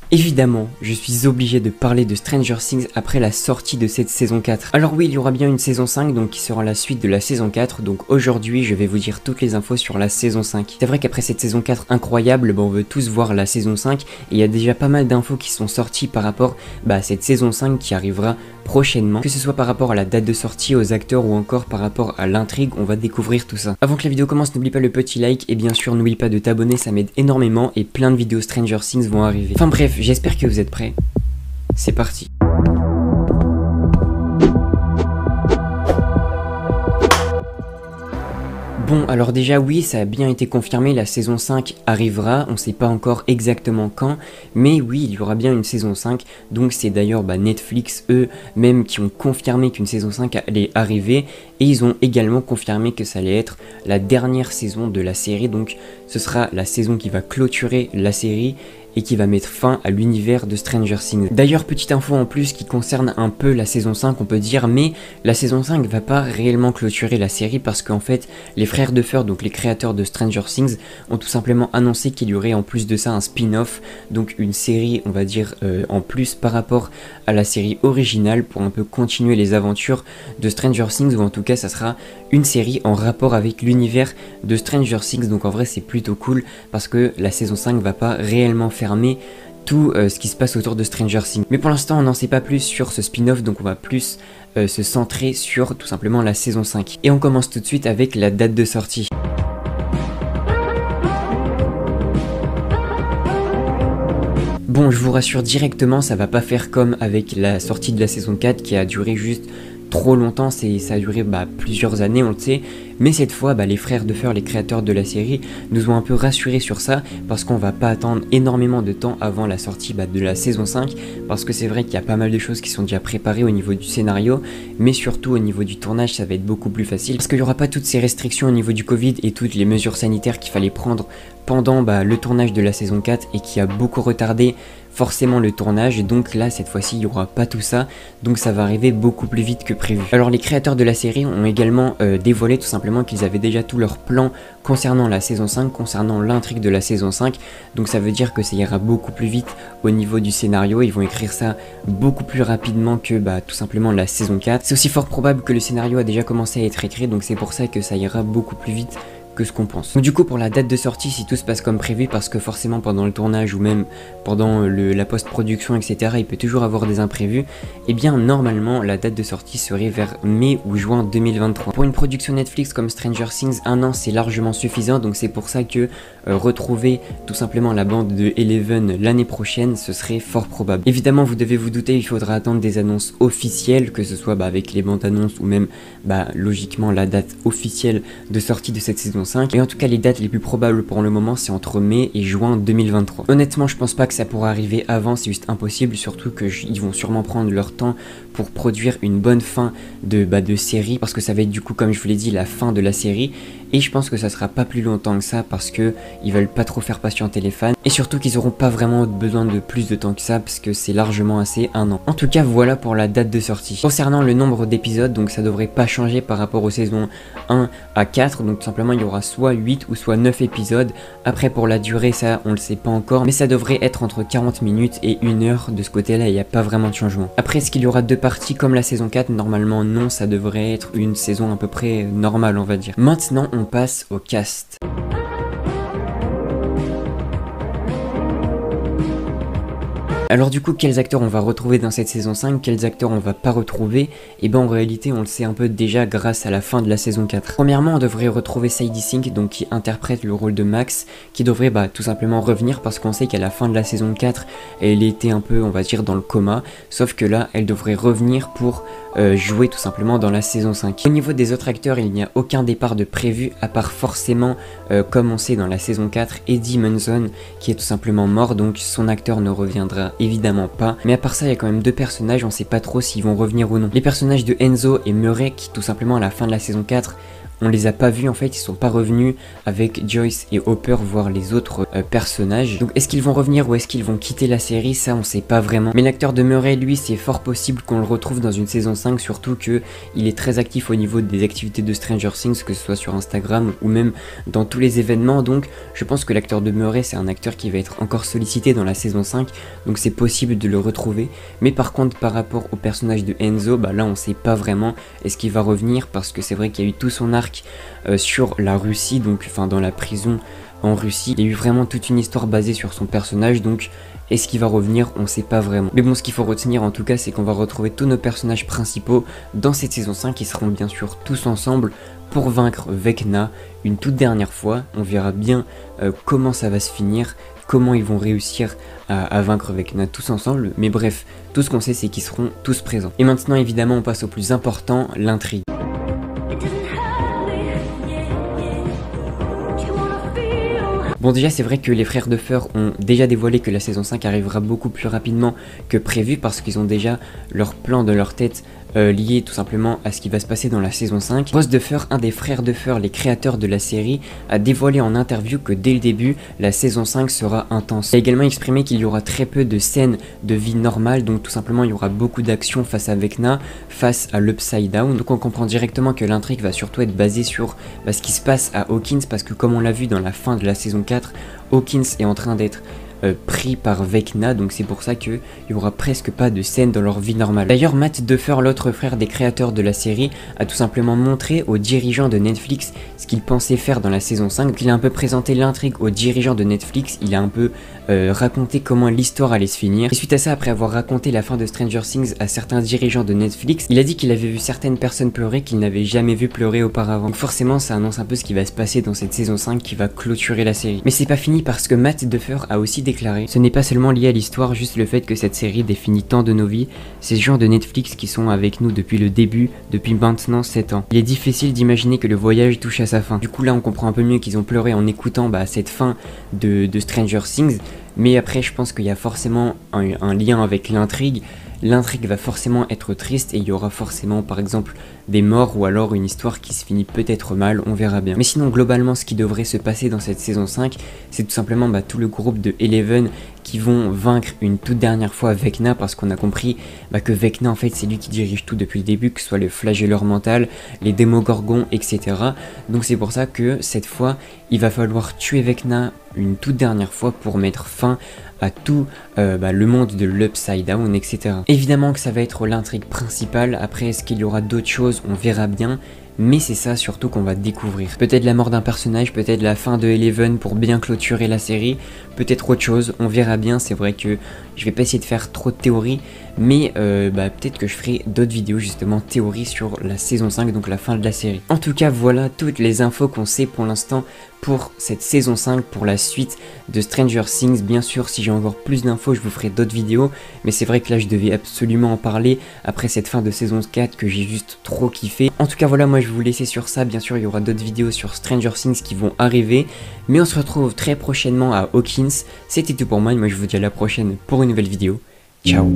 Évidemment, je suis obligé de parler de Stranger Things après la sortie de cette saison 4. Alors oui, il y aura bien une saison 5, donc qui sera la suite de la saison 4, donc aujourd'hui je vais vous dire toutes les infos sur la saison 5. C'est vrai qu'après cette saison 4 incroyable, on veut tous voir la saison 5, et il y a déjà pas mal d'infos qui sont sorties par rapport à cette saison 5 qui arrivera prochainement, que ce soit par rapport à la date de sortie, aux acteurs ou encore par rapport à l'intrigue, on va découvrir tout ça. Avant que la vidéo commence, n'oublie pas le petit like et bien sûr n'oublie pas de t'abonner, ça m'aide énormément et plein de vidéos Stranger Things vont arriver. Enfin bref, j'espère que vous êtes prêts. C'est parti. Bon, alors déjà oui, ça a bien été confirmé, la saison 5 arrivera, on sait pas encore exactement quand, mais oui, il y aura bien une saison 5, donc c'est d'ailleurs Netflix, eux-mêmes, qui ont confirmé qu'une saison 5 allait arriver, et ils ont également confirmé que ça allait être la dernière saison de la série, donc ce sera la saison qui va clôturer la série, et qui va mettre fin à l'univers de Stranger Things. D'ailleurs, petite info en plus qui concerne un peu la saison 5, on peut dire, mais la saison 5 va pas réellement clôturer la série parce qu'en fait, les frères Duffer, donc les créateurs de Stranger Things, ont tout simplement annoncé qu'il y aurait en plus de ça un spin-off, donc une série, on va dire, en plus par rapport à la série originale pour un peu continuer les aventures de Stranger Things, ou en tout cas, ça sera une série en rapport avec l'univers de Stranger Things, donc en vrai, c'est plutôt cool parce que la saison 5 va pas réellement fermer tout ce qui se passe autour de Stranger Things. Mais pour l'instant on n'en sait pas plus sur ce spin-off, donc on va plus se centrer sur tout simplement la saison 5. Et on commence tout de suite avec la date de sortie. Bon, je vous rassure directement, ça va pas faire comme avec la sortie de la saison 4 qui a duré juste trop longtemps, ça a duré plusieurs années, on le sait, mais cette fois les frères Duffer, les créateurs de la série, nous ont un peu rassurés sur ça parce qu'on va pas attendre énormément de temps avant la sortie de la saison 5, parce que c'est vrai qu'il y a pas mal de choses qui sont déjà préparées au niveau du scénario, mais surtout au niveau du tournage ça va être beaucoup plus facile parce qu'il n'y aura pas toutes ces restrictions au niveau du Covid et toutes les mesures sanitaires qu'il fallait prendre pendant le tournage de la saison 4 et qui a beaucoup retardé forcément le tournage, et donc là cette fois-ci il n'y aura pas tout ça, donc ça va arriver beaucoup plus vite que prévu. Alors les créateurs de la série ont également dévoilé tout simplement qu'ils avaient déjà tous leurs plans concernant la saison 5, concernant l'intrigue de la saison 5, donc ça veut dire que ça ira beaucoup plus vite au niveau du scénario, ils vont écrire ça beaucoup plus rapidement que tout simplement la saison 4. C'est aussi fort probable que le scénario a déjà commencé à être écrit, donc c'est pour ça que ça ira beaucoup plus vite que ce qu'on pense. Donc du coup pour la date de sortie, si tout se passe comme prévu, parce que forcément pendant le tournage ou même pendant la post-production etc, il peut toujours avoir des imprévus, et bien normalement la date de sortie serait vers mai ou juin 2023. Pour une production Netflix comme Stranger Things, un an c'est largement suffisant, donc c'est pour ça que retrouver tout simplement la bande de Eleven l'année prochaine, ce serait fort probable. Évidemment vous devez vous douter, il faudra attendre des annonces officielles, que ce soit avec les bandes annonces ou même logiquement la date officielle de sortie de cette saison 5. Et en tout cas les dates les plus probables pour le moment c'est entre mai et juin 2023. Honnêtement je pense pas que ça pourra arriver avant, c'est juste impossible, surtout que ils vont sûrement prendre leur temps pour produire une bonne fin de série, parce que ça va être du coup comme je vous l'ai dit la fin de la série, et je pense que ça sera pas plus longtemps que ça parce que ils veulent pas trop faire patienter les fans, et surtout qu'ils auront pas vraiment besoin de plus de temps que ça parce que c'est largement assez, un an. En tout cas voilà pour la date de sortie. Concernant le nombre d'épisodes, donc ça devrait pas changer par rapport aux saisons 1 à 4, donc tout simplement il y aura soit 8 ou soit 9 épisodes. Après pour la durée ça on le sait pas encore, mais ça devrait être entre 40 minutes et 1 heure, de ce côté là il n'y a pas vraiment de changement. Après est-ce qu'il y aura 2 parties comme la saison 4? Normalement non, ça devrait être une saison à peu près normale on va dire. Maintenant on passe au cast. Alors du coup, quels acteurs on va retrouver dans cette saison 5, quels acteurs on va pas retrouver? Et en réalité on le sait un peu déjà grâce à la fin de la saison 4. Premièrement on devrait retrouver Sadie Sink, donc qui interprète le rôle de Max, qui devrait tout simplement revenir parce qu'on sait qu'à la fin de la saison 4 elle était un peu on va dire dans le coma, sauf que là elle devrait revenir pour jouer tout simplement dans la saison 5. Au niveau des autres acteurs il n'y a aucun départ de prévu à part forcément comme on sait dans la saison 4 Eddie Munson qui est tout simplement mort, donc son acteur ne reviendra évidemment pas, mais à part ça il y a quand même 2 personnages, on sait pas trop s'ils vont revenir ou non. Les personnages de Enzo et Murray qui tout simplement à la fin de la saison 4 on les a pas vus en fait, ils sont pas revenus avec Joyce et Hopper voir les autres personnages. Donc est-ce qu'ils vont revenir ou est-ce qu'ils vont quitter la série, ça on sait pas vraiment. Mais l'acteur de Murray, lui, c'est fort possible qu'on le retrouve dans une saison 5, surtout que il est très actif au niveau des activités de Stranger Things, que ce soit sur Instagram ou même dans tous les événements. Donc je pense que l'acteur de Murray, c'est un acteur qui va être encore sollicité dans la saison 5, donc c'est possible de le retrouver. Mais par contre, par rapport au personnage de Enzo, bah là on sait pas vraiment est-ce qu'il va revenir, parce que c'est vrai qu'il y a eu tout son arc sur la Russie, donc enfin dans la prison en Russie. Il y a eu vraiment toute une histoire basée sur son personnage, donc est-ce qu'il va revenir, on sait pas vraiment. Mais bon, ce qu'il faut retenir en tout cas, c'est qu'on va retrouver tous nos personnages principaux dans cette saison 5, qui seront bien sûr tous ensemble pour vaincre Vecna une toute dernière fois. On verra bien comment ça va se finir, comment ils vont réussir à vaincre Vecna tous ensemble. Mais bref, tout ce qu'on sait, c'est qu'ils seront tous présents. Et maintenant, évidemment, on passe au plus important, l'intrigue. Bon, déjà c'est vrai que les frères Duffer ont déjà dévoilé que la saison 5 arrivera beaucoup plus rapidement que prévu, parce qu'ils ont déjà leur plan dans leur tête lié tout simplement à ce qui va se passer dans la saison 5. Ross Duffer, un des frères Duffer, les créateurs de la série, a dévoilé en interview que dès le début, la saison 5 sera intense. Il a également exprimé qu'il y aura très peu de scènes de vie normale, donc tout simplement il y aura beaucoup d'action face à Vecna, face à l'Upside Down. Donc on comprend directement que l'intrigue va surtout être basée sur ce qui se passe à Hawkins, parce que comme on l'a vu dans la fin de la saison 4, Hawkins est en train d'être pris par Vecna, donc c'est pour ça qu'il y aura presque pas de scènes dans leur vie normale. D'ailleurs, Matt Duffer, l'autre frère des créateurs de la série, a tout simplement montré aux dirigeants de Netflix ce qu'il pensait faire dans la saison 5. Donc il a un peu présenté l'intrigue aux dirigeants de Netflix, il a un peu raconté comment l'histoire allait se finir. Et suite à ça, après avoir raconté la fin de Stranger Things à certains dirigeants de Netflix, il a dit qu'il avait vu certaines personnes pleurer qu'il n'avait jamais vu pleurer auparavant. Donc forcément, ça annonce un peu ce qui va se passer dans cette saison 5 qui va clôturer la série. Mais c'est pas fini, parce que Matt Duffer a aussi déclaré: ce n'est pas seulement lié à l'histoire, juste le fait que cette série définit tant de nos vies, ces gens de Netflix qui sont avec nous depuis le début, depuis maintenant 7 ans. Il est difficile d'imaginer que le voyage touche à sa fin. Du coup là on comprend un peu mieux qu'ils ont pleuré en écoutant cette fin de Stranger Things, mais après je pense qu'il y a forcément un lien avec l'intrigue. L'intrigue va forcément être triste et il y aura forcément par exemple des morts ou alors une histoire qui se finit peut-être mal, on verra bien. Mais sinon globalement ce qui devrait se passer dans cette saison 5, c'est tout simplement tout le groupe de Eleven qui vont vaincre une toute dernière fois Vecna, parce qu'on a compris que Vecna en fait c'est lui qui dirige tout depuis le début, que ce soit le flagelleur mental, les démogorgons, etc. Donc c'est pour ça que cette fois il va falloir tuer Vecna une toute dernière fois pour mettre fin à tout le monde de l'Upside Down, etc. Évidemment que ça va être l'intrigue principale. Après, est-ce qu'il y aura d'autres choses, on verra bien. Mais c'est ça surtout qu'on va découvrir. Peut-être la mort d'un personnage, peut-être la fin de Eleven pour bien clôturer la série, peut-être autre chose, on verra bien. C'est vrai que je vais pas essayer de faire trop de théories, mais peut-être que je ferai d'autres vidéos justement théories sur la saison 5, donc la fin de la série. En tout cas voilà toutes les infos qu'on sait pour l'instant pour cette saison 5, pour la suite de Stranger Things. Bien sûr si j'ai encore plus d'infos je vous ferai d'autres vidéos, mais c'est vrai que là je devais absolument en parler après cette fin de saison 4 que j'ai juste trop kiffé. En tout cas voilà, moi je vais vous laisser sur ça. Bien sûr il y aura d'autres vidéos sur Stranger Things qui vont arriver, mais on se retrouve très prochainement à Hawkins. C'était tout pour moi je vous dis à la prochaine pour une nouvelle vidéo. Ciao.